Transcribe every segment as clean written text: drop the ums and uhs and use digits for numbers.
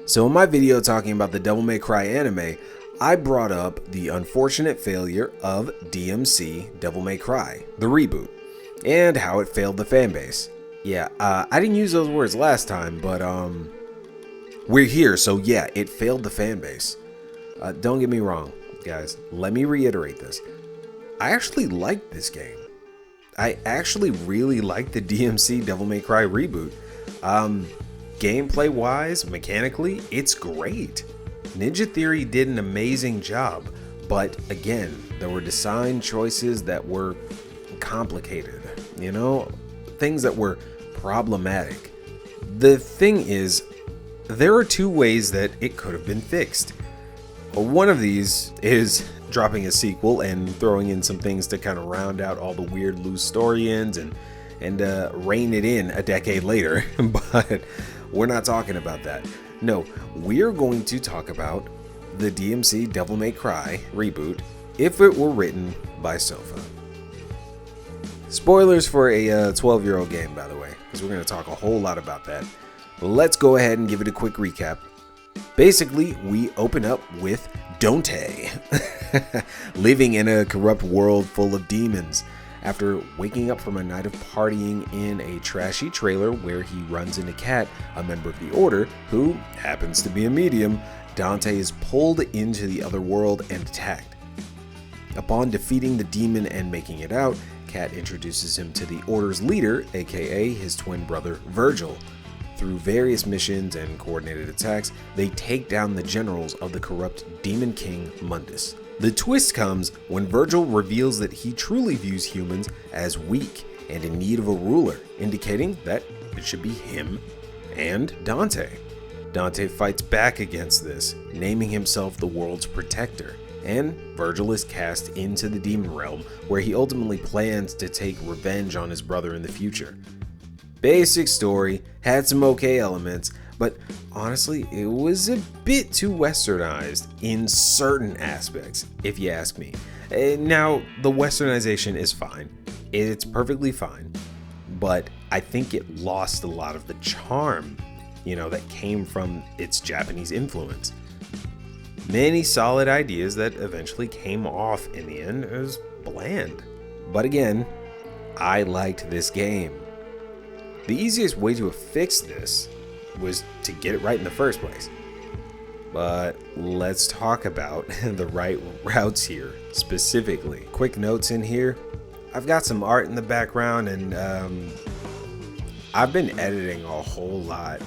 So in my video talking about the Devil May Cry anime, I brought up the unfortunate failure of DMC Devil May Cry, the reboot, and how it failed the fanbase. Yeah, I didn't use those words last time, but we're here, so yeah, it failed the fanbase. Don't get me wrong, guys, let me reiterate this. I actually liked this game. I actually really liked the DMC Devil May Cry reboot. Gameplay wise, mechanically, it's great. Ninja Theory did an amazing job, but again, there were design choices that were complicated, things that were problematic. The thing is, there are two ways that it could have been fixed. One of these is dropping a sequel and throwing in some things to kind of round out all the weird loose story ends and rein it in a decade later, but we're not talking about that. No, we're going to talk about the DMC Devil May Cry reboot if it were written by Sofa. Spoilers for a 12-year-old game, by the way, because we're going to talk a whole lot about that. Let's go ahead and give it a quick recap. Basically, we open up with Dante living in a corrupt world full of demons. After waking up from a night of partying in a trashy trailer where he runs into Kat, a member of the Order, who happens to be a medium, Dante is pulled into the other world and attacked. Upon defeating the demon and making it out, Kat introduces him to the Order's leader, aka his twin brother Virgil. Through various missions and coordinated attacks, they take down the generals of the corrupt Demon King Mundus. The twist comes when Virgil reveals that he truly views humans as weak and in need of a ruler, indicating that it should be him and Dante. Dante fights back against this, naming himself the world's protector, and Virgil is cast into the demon realm, where he ultimately plans to take revenge on his brother in the future. Basic story, had some okay elements, but honestly, it was a bit too westernized in certain aspects, if you ask me. Now, the westernization is fine. It's perfectly fine, but I think it lost a lot of the charm, that came from its Japanese influence. Many solid ideas that eventually came off in the end as bland. But again, I liked this game. The easiest way to have fixed this was to get it right in the first place. But let's talk about the right routes here, specifically. Quick notes in here. I've got some art in the background and I've been editing a whole lot.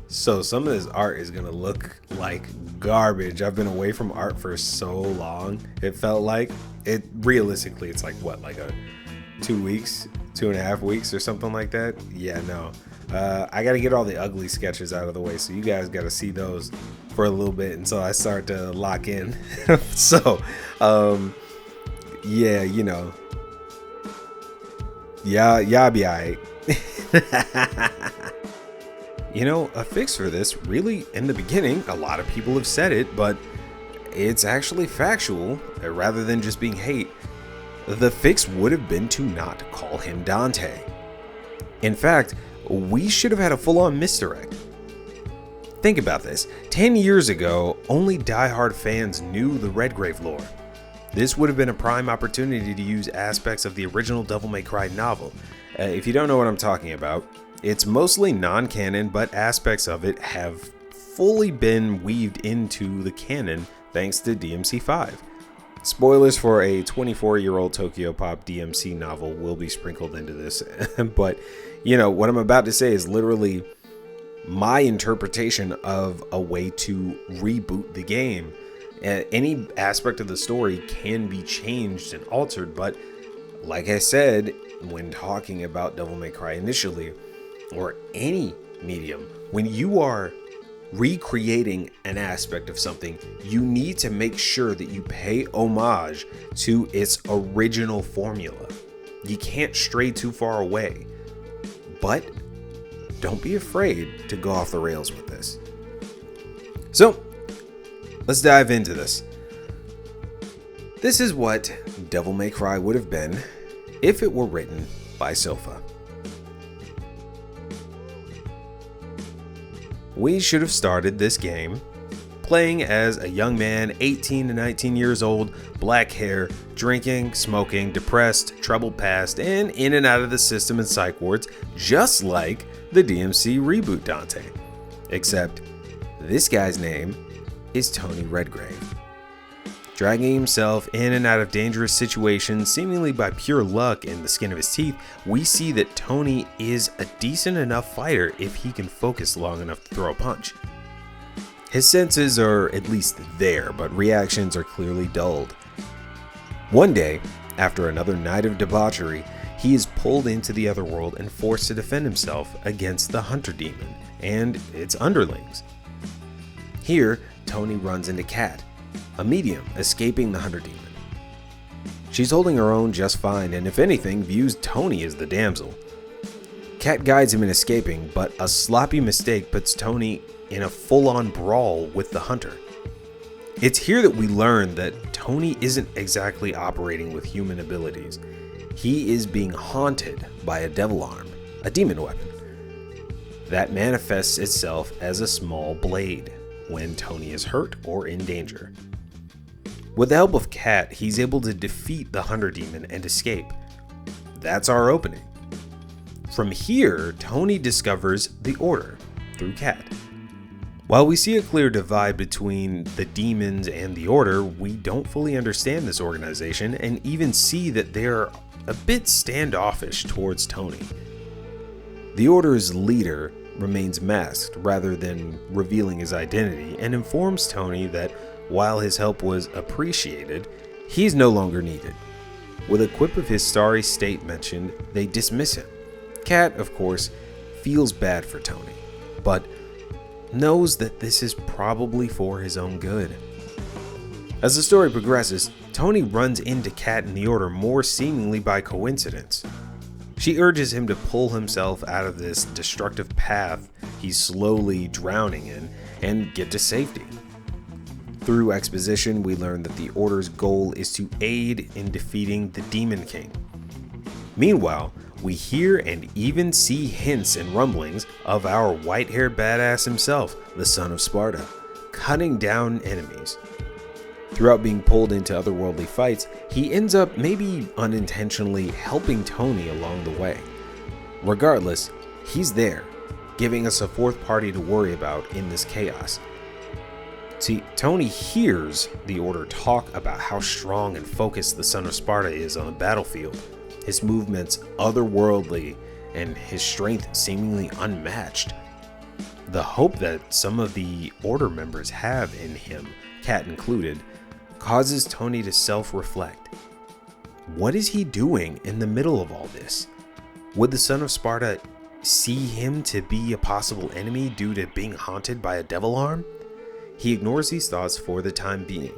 So some of this art is gonna look like garbage. I've been away from art for so long. It felt like it realistically, it's like what, like a 2 weeks, 2.5 weeks or something like that. Yeah, no. I got to get all the ugly sketches out of the way, so you guys got to see those for a little bit until I start to lock in. So, yeah, y'all be alright. A fix for this, really, in the beginning, a lot of people have said it, but it's actually factual, rather than just being hate. The fix would have been to not call him Dante. In fact, we should have had a full-on misdirect. Think about this. 10 years ago, only die-hard fans knew the Redgrave lore. This would have been a prime opportunity to use aspects of the original Devil May Cry novel. If you don't know what I'm talking about, it's mostly non-canon, but aspects of it have fully been weaved into the canon thanks to DMC 5. Spoilers for a 24-year-old Tokyo Pop DMC novel will be sprinkled into this, but what I'm about to say is literally my interpretation of a way to reboot the game. Any aspect of the story can be changed and altered, but like I said when talking about Devil May Cry initially, or any medium, when you are recreating an aspect of something, you need to make sure that you pay homage to its original formula. You can't stray too far away, but don't be afraid to go off the rails with this. So let's dive into this. This is what Devil May Cry would have been if it were written by Sofa. we should have started this game playing as a young man, 18 to 19 years old, black hair, drinking, smoking, depressed, troubled past, and in and out of the system and psych wards, just like the DMC reboot Dante. Except this guy's name is Tony Redgrave. Dragging himself in and out of dangerous situations, seemingly by pure luck in the skin of his teeth, we see that Tony is a decent enough fighter if he can focus long enough to throw a punch. His senses are at least there, but reactions are clearly dulled. One day, after another night of debauchery, he is pulled into the other world and forced to defend himself against the Hunter Demon and its underlings. Here, Tony runs into Kat, a medium escaping the Hunter Demon. She's holding her own just fine, and if anything, views Tony as the damsel. Kat guides him in escaping, but a sloppy mistake puts Tony in a full-on brawl with the Hunter. It's here that we learn that Tony isn't exactly operating with human abilities. He is being haunted by a devil arm, a demon weapon, that manifests itself as a small blade when Tony is hurt or in danger. With the help of Kat, he's able to defeat the Hunter Demon and escape. That's our opening. From here, Tony discovers the Order through Kat. While we see a clear divide between the demons and the Order, we don't fully understand this organization and even see that they're a bit standoffish towards Tony. The Order's leader remains masked rather than revealing his identity and informs Tony that while his help was appreciated, he's no longer needed. With a quip of his sorry state mentioned, they dismiss him. Kat, of course, feels bad for Tony, but knows that this is probably for his own good. As the story progresses, Tony runs into Kat and the Order more seemingly by coincidence. She urges him to pull himself out of this destructive path he's slowly drowning in and get to safety. Through exposition, we learn that the Order's goal is to aid in defeating the Demon King. Meanwhile, we hear and even see hints and rumblings of our white-haired badass himself, the Son of Sparta, cutting down enemies. Throughout being pulled into otherworldly fights, he ends up maybe unintentionally helping Tony along the way. Regardless, he's there, giving us a fourth party to worry about in this chaos. See, Tony hears the Order talk about how strong and focused the Son of Sparta is on the battlefield, his movements otherworldly, and his strength seemingly unmatched. The hope that some of the Order members have in him, Kat included, causes Tony to self-reflect. What is he doing in the middle of all this? Would the Son of Sparta see him to be a possible enemy due to being haunted by a devil arm? He ignores these thoughts for the time being.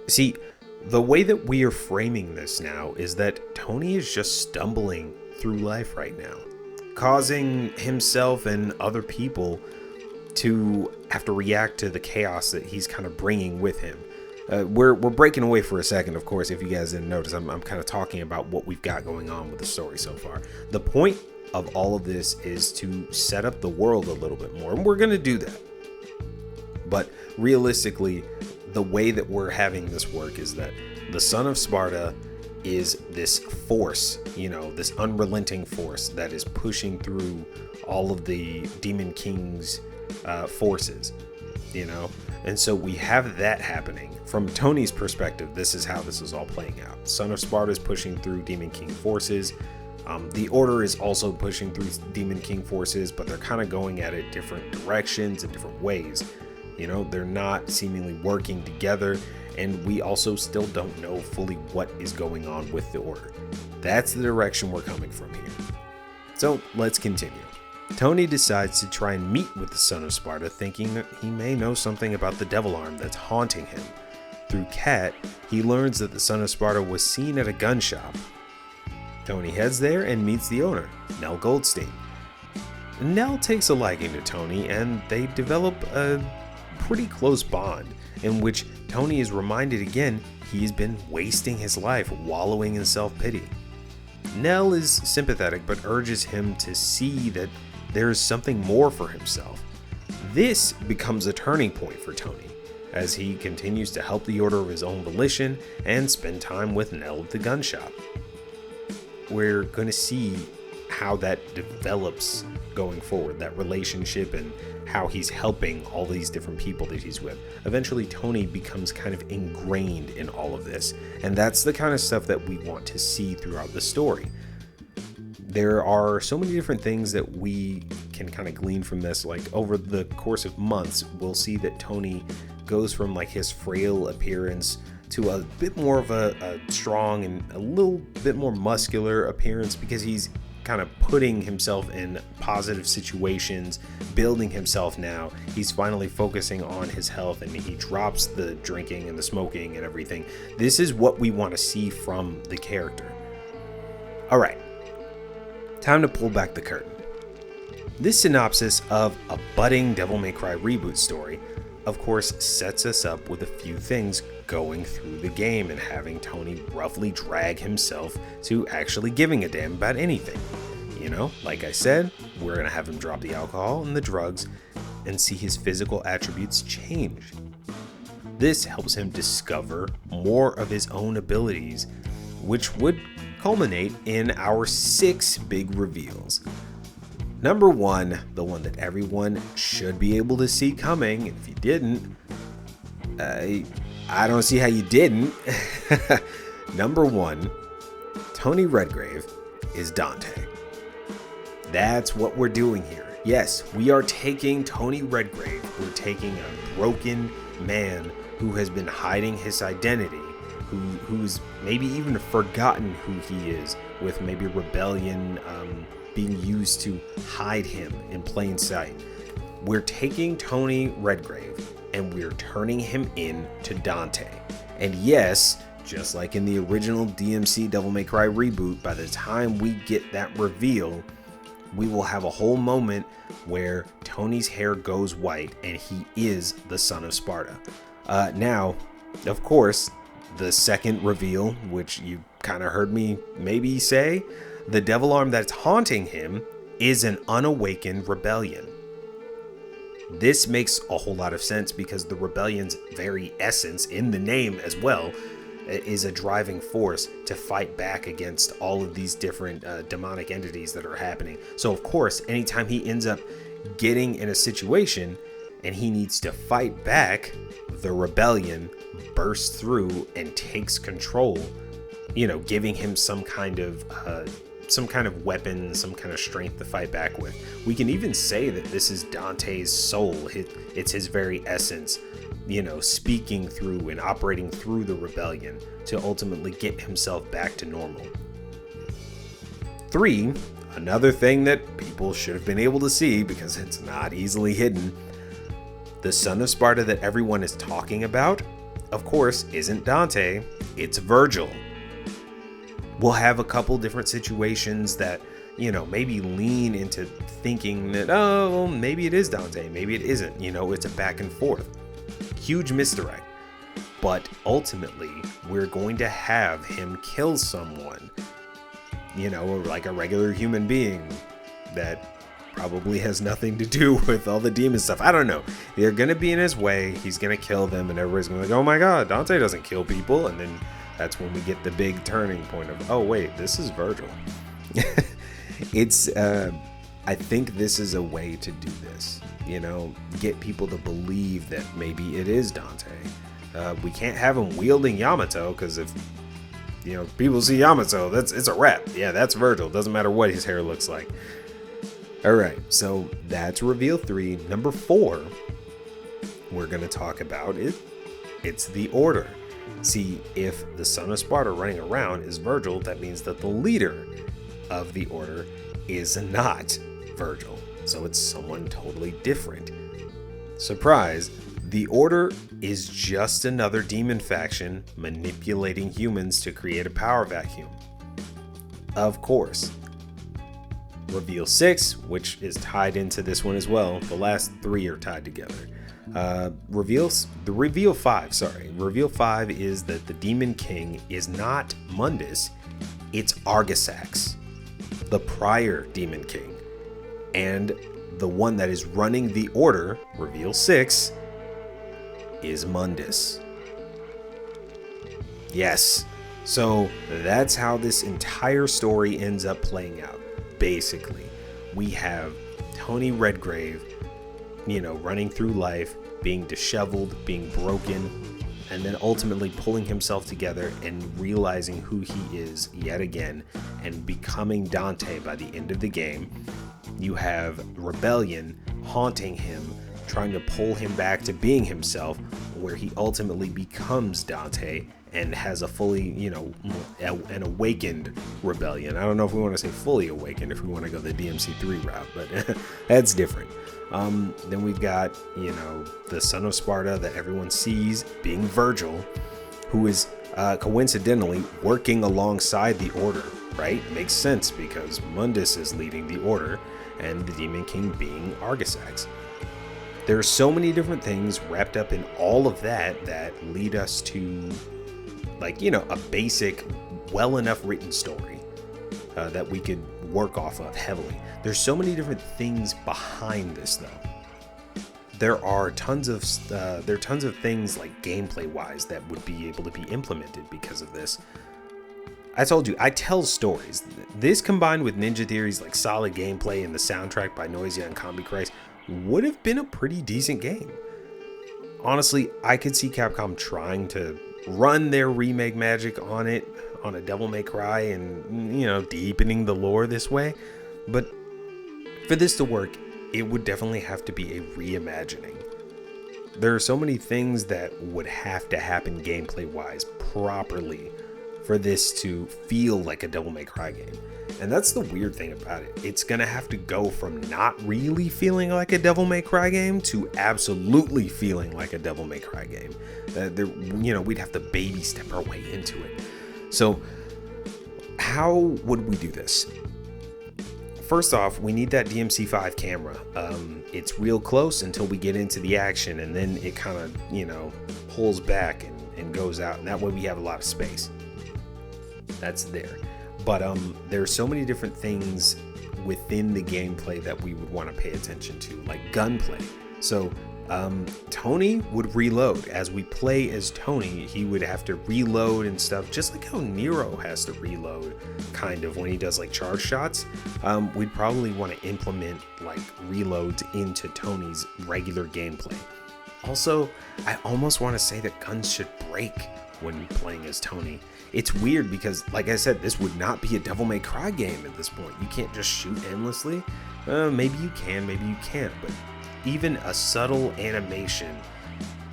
See, the way that we are framing this now is that Tony is just stumbling through life right now, causing himself and other people to have to react to the chaos that he's kind of bringing with him. We're breaking away for a second, of course. If you guys didn't notice, I'm kind of talking about what we've got going on with the story so far. The point of all of this is to set up the world a little bit more, and we're going to do that. But realistically, the way that we're having this work is that the Son of Sparta is this force, this unrelenting force that is pushing through all of the Demon King's forces, and so we have that happening. From Tony's perspective, this is how this is all playing out. Son of Sparta is pushing through Demon King forces. The Order is also pushing through Demon King forces, but they're kind of going at it different directions and different ways. They're not seemingly working together, and we also still don't know fully what is going on with the Order. That's the direction we're coming from here. So let's continue. Tony decides to try and meet with the Son of Sparta, thinking that he may know something about the devil arm that's haunting him. Through Kat, he learns that the Son of Sparta was seen at a gun shop. Tony heads there and meets the owner, Nell Goldstein. Nell takes a liking to Tony, and they develop a pretty close bond in which Tony is reminded again he's been wasting his life wallowing in self-pity. Nell is sympathetic but urges him to see that there's something more for himself. This becomes a turning point for Tony, as he continues to help the Order of his own volition and spend time with Nell at the gun shop. We're going to see how that develops going forward, that relationship, and how he's helping all these different people that he's with. Eventually, Tony becomes kind of ingrained in all of this, and that's the kind of stuff that we want to see throughout the story. There are so many different things that we can kind of glean from this. Like, over the course of months, we'll see that Tony goes from like his frail appearance to a bit more of a strong and a little bit more muscular appearance, because he's kind of putting himself in positive situations, building himself now. He's finally focusing on his health, and he drops the drinking and the smoking and everything. This is what we want to see from the character. All right, time to pull back the curtain. This synopsis of a budding Devil May Cry reboot story, of course, sets us up with a few things going through the game and having Tony roughly drag himself to actually giving a damn about anything. You know, like I said, we're going to have him drop the alcohol and the drugs and see his physical attributes change. This helps him discover more of his own abilities, which would culminate in our 6 big reveals. Number 1, the one that everyone should be able to see coming. If you didn't, I don't see how you didn't. Number 1, Tony Redgrave is Dante. That's what we're doing here. Yes, we are taking Tony Redgrave. We're taking a broken man who has been hiding his identity, who's maybe even forgotten who he is, with maybe rebellion being used to hide him in plain sight. We're taking Tony Redgrave and we're turning him into Dante. And yes, just like in the original DMC Devil May Cry reboot, by the time we get that reveal, we will have a whole moment where Tony's hair goes white and he is the son of Sparta. Now, of course, the second reveal, which you kind of heard me maybe say, the devil arm that's haunting him is an unawakened rebellion. This makes a whole lot of sense because the rebellion's very essence, in the name as well, is a driving force to fight back against all of these different demonic entities that are happening. So of course, anytime he ends up getting in a situation and he needs to fight back, the rebellion bursts through and takes control, you know, giving him some kind of weapon, some kind of strength to fight back with. We can even say that this is Dante's soul. It's his very essence, you know, speaking through and operating through the rebellion to ultimately get himself back to normal. 3, another thing that people should have been able to see because it's not easily hidden. The son of Sparta that everyone is talking about, of course, isn't Dante, it's Virgil. We'll have a couple different situations that, you know, maybe lean into thinking that, oh, maybe it is Dante, maybe it isn't. You know, it's a back and forth. Huge misdirect. But ultimately, we're going to have him kill someone, you know, like a regular human being that probably has nothing to do with all the demon stuff. I don't know. They're going to be in his way. He's going to kill them, and everybody's going to be like, oh my God, Dante doesn't kill people. And then that's when we get the big turning point of, oh wait, this is Virgil. It's, I think this is a way to do this, you know, get people to believe that maybe it is Dante. We can't have him wielding Yamato, because if, you know, people see Yamato, it's a wrap. Yeah, that's Virgil. Doesn't matter what his hair looks like. All right, so that's reveal 3. Number 4, we're going to talk about it. It's the Order. See, if the son of Sparta running around is Virgil, that means that the leader of the Order is not Virgil. So it's someone totally different. Surprise, the Order is just another demon faction manipulating humans to create a power vacuum. Of course. Reveal 6, which is tied into this one as well. The last 3 are tied together. Reveal 5 is that the Demon King is not Mundus, it's Argisax, the prior Demon King. And the one that is running the order, reveal 6, is Mundus. Yes. So that's how this entire story ends up playing out. Basically, we have Tony Redgrave, running through life, being disheveled, being broken, and then ultimately pulling himself together and realizing who he is yet again and becoming Dante by the end of the game. You have rebellion haunting him, trying to pull him back to being himself, where he ultimately becomes Dante and has a fully, an awakened rebellion. I don't know if we want to say fully awakened, if we want to go the DMC3 route, but that's different. Then we've got, the son of Sparta that everyone sees being Virgil, who is coincidentally working alongside the Order, right? Makes sense because Mundus is leading the Order and the Demon King being Argisax. There are so many different things wrapped up in all of that lead us to, a basic, well enough written story that we could work off of heavily. There's so many different things behind this, though. There are tons of things like gameplay wise that would be able to be implemented because of this. I told you, I tell stories. This combined with Ninja Theory's solid gameplay and the soundtrack by Noisia and Combi Christ would have been a pretty decent game. Honestly, I could see Capcom trying to run their remake magic on it, on a Devil May Cry, and deepening the lore this way. But for this to work, it would definitely have to be a reimagining. There are so many things that would have to happen gameplay wise properly for this to feel like a Devil May Cry game. And that's the weird thing about it. It's gonna have to go from not really feeling like a Devil May Cry game to absolutely feeling like a Devil May Cry game. We'd have to baby step our way into it. So how would we do this? First off, we need that DMC5 camera. It's real close until we get into the action, and then it kind of, pulls back and goes out, and that way we have a lot of space. That's there. But there's so many different things within the gameplay that we would want to pay attention to, like gunplay. So Tony would reload. As we play as Tony, he would have to reload and stuff, just like how Nero has to reload kind of when he does charge shots. We'd probably want to implement reloads into Tony's regular gameplay. Also, I almost want to say that guns should break when playing as Tony. It's weird because, like I said, this would not be a Devil May Cry game at this point. You can't just shoot endlessly. Maybe you can, maybe you can't, but even a subtle animation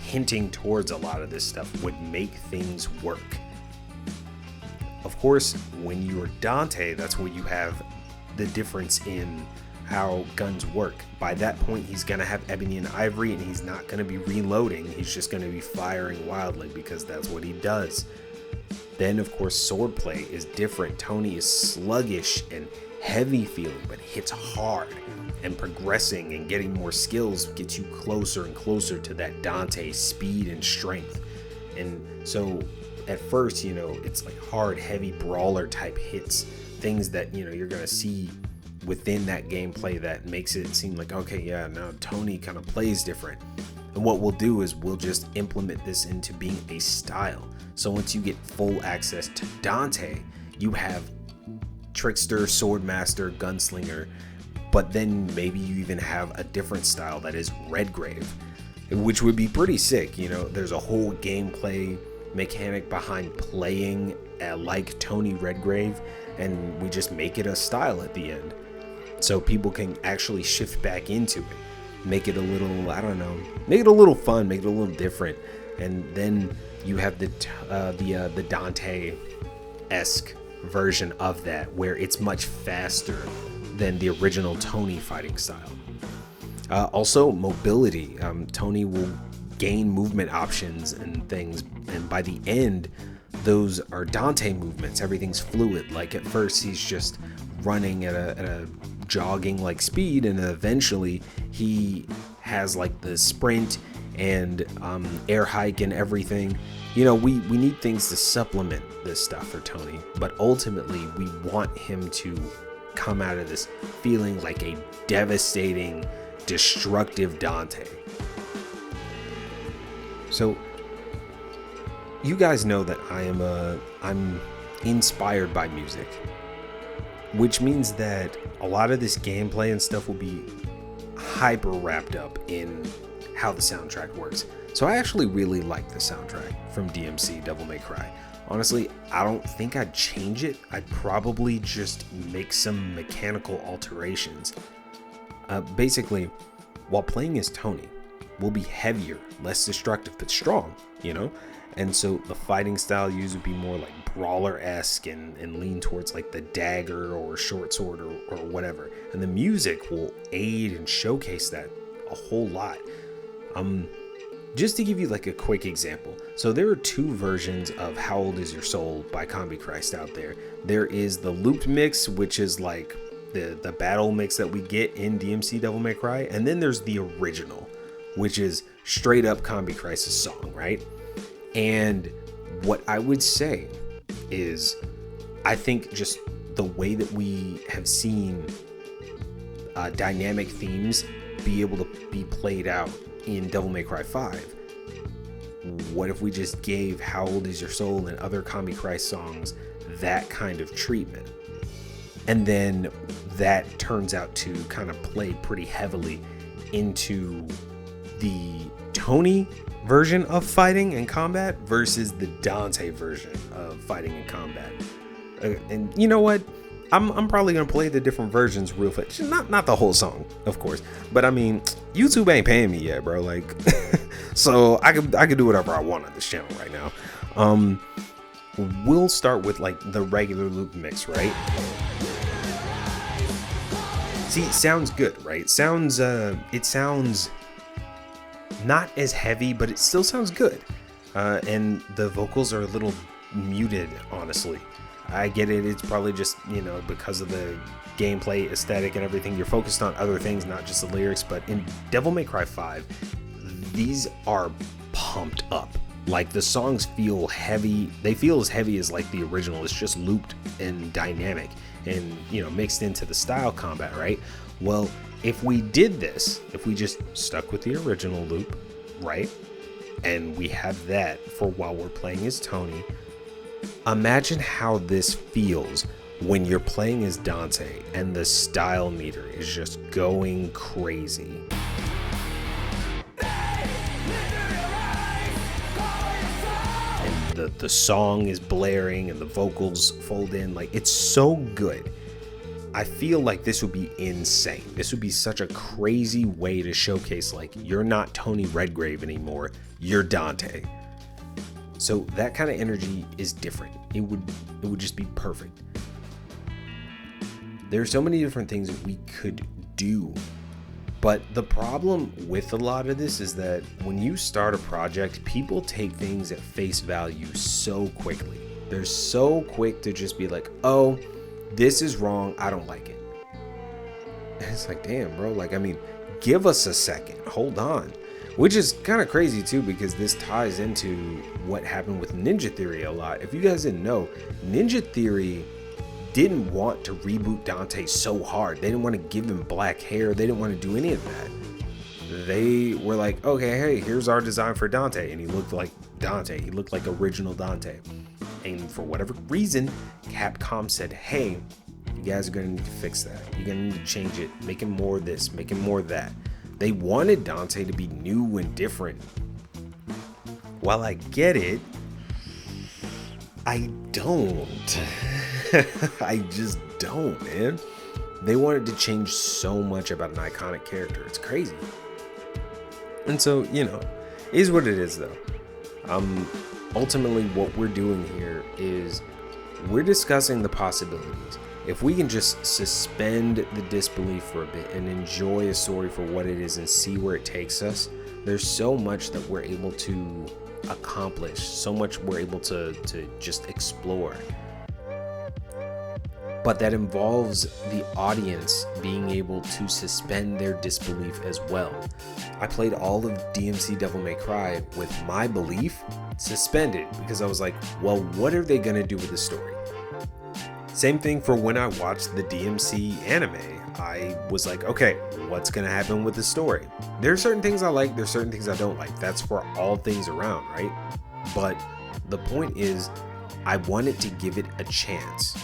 hinting towards a lot of this stuff would make things work. Of course, when you're Dante, that's where you have the difference in how guns work. By that point, he's going to have ebony and ivory, and he's not going to be reloading. He's just going to be firing wildly because that's what he does. Then, of course, swordplay is different. Tony is sluggish and heavy feeling, but hits hard. And progressing and getting more skills gets you closer and closer to that Dante speed and strength. And so at first, it's hard, heavy brawler type hits, things that, you're going to see within that gameplay that makes it seem like, okay, yeah, now Tony kind of plays different. And what we'll do is we'll just implement this into being a style. So once you get full access to Dante, you have Trickster, Swordmaster, Gunslinger, but then maybe you even have a different style that is Redgrave, which would be pretty sick. There's a whole gameplay mechanic behind playing like Tony Redgrave, and we just make it a style at the end. So people can actually shift back into it. Make it a little, make it a little fun, make it a little different. And then you have the Dante-esque version of that, where it's much faster than the original Tony fighting style. Also, mobility. Tony will gain movement options and things, and by the end, those are Dante movements. Everything's fluid. Like at first, he's just running at a jogging speed, and eventually he has the sprint and air hike and everything. We need things to supplement this stuff for Tony, but ultimately we want him to come out of this feeling like a devastating, destructive Dante. So you guys know that I'm inspired by music, which means that a lot of this gameplay and stuff will be hyper wrapped up in how the soundtrack works. So I actually really like the soundtrack from DMC Devil May Cry. Honestly, I don't think I'd change it. I'd probably just make some mechanical alterations. Basically, while playing as Tony, we'll be heavier, less destructive, but strong, And so the fighting style used would be more like brawler-esque and lean towards like the dagger or short sword or whatever. And the music will aid and showcase that a whole lot. Just to give you like a quick example. So there are two versions of How Old Is Your Soul by Combi Christ out there. There is the looped mix, which is like the battle mix that we get in DMC Devil May Cry. And then there's the original, which is straight up Combi Christ's song, right? And what I would say is, I think just the way that we have seen dynamic themes be able to be played out in Devil May Cry 5, what if we just gave How Old Is Your Soul and other Combi Christ songs that kind of treatment? And then that turns out to kind of play pretty heavily into the Tony version of fighting and combat versus the Dante version of fighting and combat. And you know what? I'm probably gonna play the different versions real fast. Not the whole song, of course, but I mean, YouTube ain't paying me yet, bro. Like, so I could do whatever I want on this channel right now. We'll start with like the regular loop mix, right? See, it sounds good, right? It sounds not as heavy, but it still sounds good. And the vocals are a little muted, honestly. I get it. It's probably just, because of the gameplay aesthetic and everything, you're focused on other things, not just the lyrics. But in Devil May Cry 5, these are pumped up. Like, the songs feel heavy. They feel as heavy as like the original. It's just looped and dynamic and, mixed into the style combat, right? Well, if we did this, if we just stuck with the original loop, right? And we have that for while we're playing as Tony, imagine how this feels when you're playing as Dante and the style meter is just going crazy. And the song is blaring and the vocals fold in. Like, it's so good. I feel like this would be insane. This would be such a crazy way to showcase, like, you're not Tony Redgrave anymore, you're Dante. So that kind of energy is different. It would just be perfect. There's so many different things that we could do. But the problem with a lot of this is that when you start a project, people take things at face value so quickly. They're so quick to just be like, oh, this is wrong, I don't like it. And it's like, damn, bro, like, I mean, give us a second, hold on. Which is kind of crazy too, because this ties into what happened with Ninja Theory a lot. If you guys didn't know, Ninja Theory didn't want to reboot Dante so hard. They didn't want to give him black hair. They didn't want to do any of that. They were like, okay, hey, here's our design for Dante. And he looked like Dante. He looked like original Dante. And for whatever reason, Capcom said, hey, you guys are going to need to fix that. You're going to need to change it. Make him more this, make him more that. They wanted Dante to be new and different. While I get it, I don't. I just don't, man. They wanted to change so much about an iconic character. It's crazy. And so, is what it is, though. Ultimately, what we're doing here is we're discussing the possibilities. If we can just suspend the disbelief for a bit and enjoy a story for what it is and see where it takes us, there's so much that we're able to accomplish, so much we're able to just explore. But that involves the audience being able to suspend their disbelief as well. I played all of DMC Devil May Cry with my belief suspended because I was like, well, what are they going to do with the story? Same thing for when I watched the DMC anime. I was like, okay, what's gonna happen with the story? There are certain things I like, there's certain things I don't like. That's for all things around, right? But the point is, I wanted to give it a chance.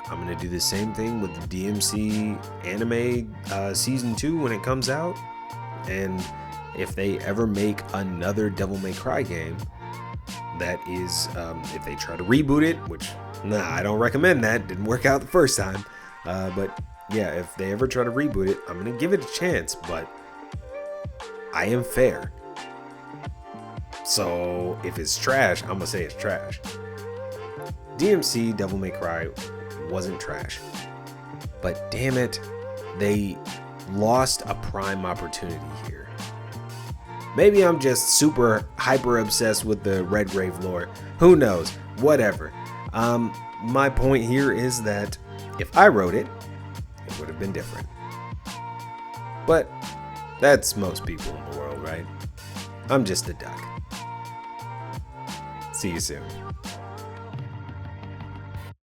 I'm gonna do the same thing with the DMC anime season 2 when it comes out. And if they ever make another Devil May Cry game, that is, if they try to reboot it, which, I don't recommend that. Didn't work out the first time. But yeah, if they ever try to reboot it, I'm gonna give it a chance, but I am fair. So if it's trash, I'm gonna say it's trash. DMC Devil May Cry wasn't trash, but damn it, they lost a prime opportunity here. Maybe I'm just super hyper obsessed with the Red Grave lore. Who knows? Whatever. My point here is that if I wrote it, it would have been different. But that's most people in the world, right? I'm just a duck. See you soon.